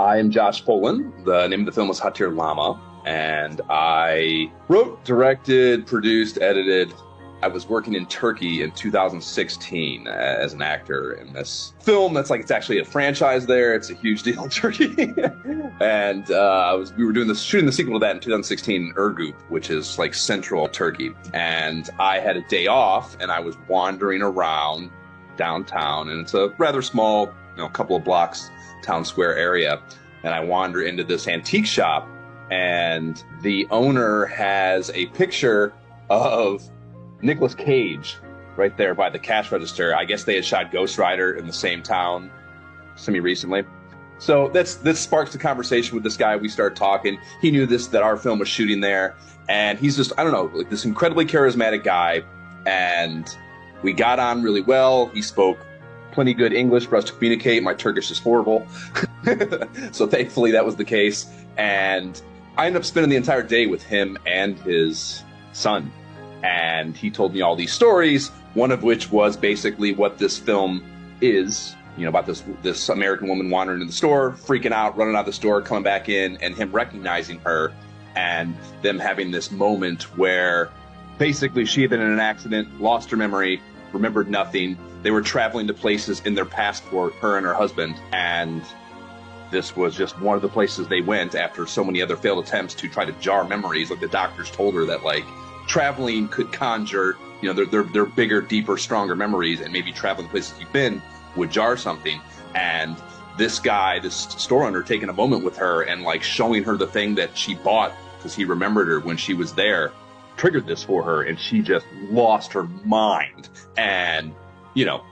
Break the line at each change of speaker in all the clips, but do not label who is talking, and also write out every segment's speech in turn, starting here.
I am Josh Folan. The name of the film was Hatirlama, and I wrote, directed, produced, edited. I was working in Turkey in 2016 as an actor in this film. That's like, it's actually a franchise there. It's a huge deal in Turkey. And we were shooting the sequel to that in 2016 in Urgup, which is like central Turkey. And I had a day off and I was wandering around downtown, and it's a rather small, couple of blocks town square area. And I wander into this antique shop, and the owner has a picture of Nicolas Cage right there by the cash register. I guess they had shot Ghost Rider in the same town semi-recently. So this sparks the conversation with this guy. We start talking. He knew that our film was shooting there, and he's just, I don't know, like this incredibly charismatic guy, and we got on really well. He spoke plenty good English for us to communicate. My Turkish is horrible. So thankfully that was the case. And I ended up spending the entire day with him and his son. And he told me all these stories, one of which was basically what this film is, about this American woman wandering into the store, freaking out, running out of the store, coming back in, and him recognizing her, and them having this moment where basically she had been in an accident, lost her memory, remembered nothing. They were traveling to places in their passport, her and her husband, and this was just one of the places they went after so many other failed attempts to try to jar memories. Like the doctors told her that traveling could conjure, their bigger, deeper, stronger memories, and maybe traveling places you've been would jar something. And this guy, this store owner, taking a moment with her and showing her the thing that she bought because he remembered her when she was there, triggered this for her, and she just lost her mind. And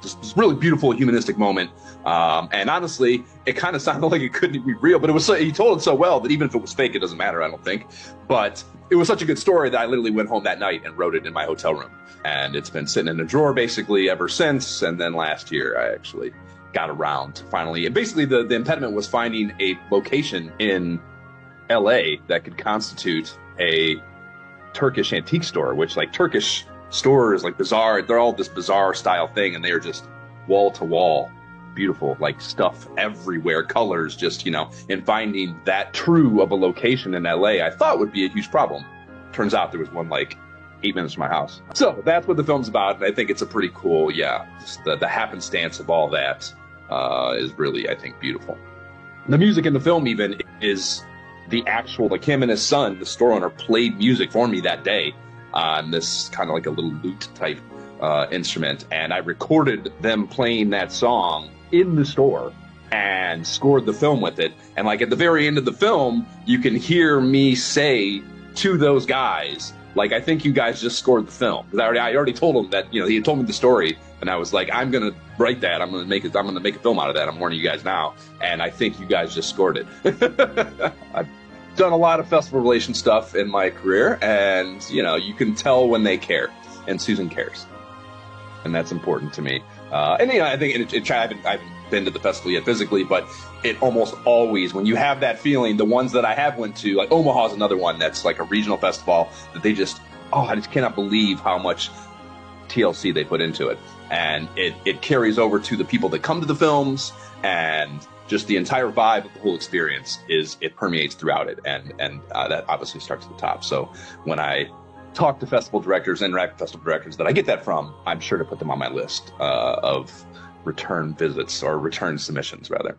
just this really beautiful humanistic moment. And honestly, it kind of sounded like it couldn't be real, but he told it so well that even if it was fake, it doesn't matter, I don't think. But it was such a good story that I literally went home that night and wrote it in my hotel room. And it's been sitting in a drawer basically ever since. And then last year, I actually got around to finally. And basically, the impediment was finding a location in LA that could constitute a Turkish antique store, which Turkish stores, bizarre, they're all this bizarre style thing, and they are just wall to wall beautiful, stuff everywhere, colors, just and finding that true of a location in LA I thought would be a huge problem. Turns out there was one 8 minutes from my house. So that's what the film's about, and I think it's a pretty cool, just the happenstance of all that is really, I think, beautiful. The music in the film even is the actual, him and his son, the store owner, played music for me that day on this kind of a little lute type instrument, and I recorded them playing that song in the store and scored the film with it. And at the very end of the film, you can hear me say to those guys, I think you guys just scored the film. Because I already told him that, he had told me the story, and I was like, I'm gonna write that, I'm gonna make a film out of that, I'm warning you guys now, and I think you guys just scored it. I've done a lot of festival relation stuff in my career, and you can tell when they care, and Susan cares, and that's important to me. And I think I haven't been to the festival yet physically, but it almost always, when you have that feeling, the ones that I have went to, Omaha's another one that's a regional festival that they just, I just cannot believe how much TLC they put into it, and it carries over to the people that come to the films, and just the entire vibe of the whole experience it permeates throughout it, and that obviously starts at the top. So when I talk to festival directors and interact with festival directors that I get that from, I'm sure to put them on my list of return visits, or return submissions rather.